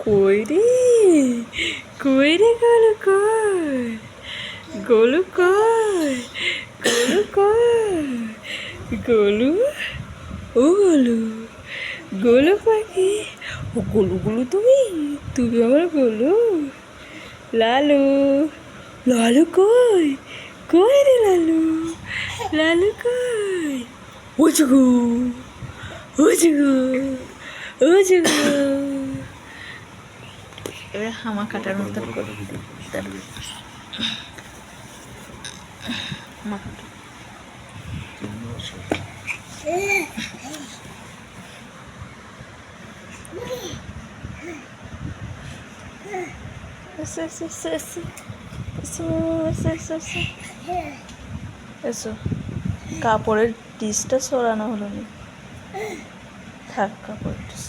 কই রে, কই রে গোলু কই, গোলু কই, গোলু কই, গোলু, ও গোলু, গোলু পাখি, ও গোলু গোলু তুমি, তুমি আমার গোলু, লালু, লালু কই, কই রে লালু, লালু কই, ও জুগু, ও জুগু, ও জুগু। এবারে হামা কাটার মতন করে হামা কাটা। এসো এসো এসো এসো এসো এসো এসো এসো এসো। কাপড়ের ডিসটা সরানো হলো না, থাক কাপড়ের ডিস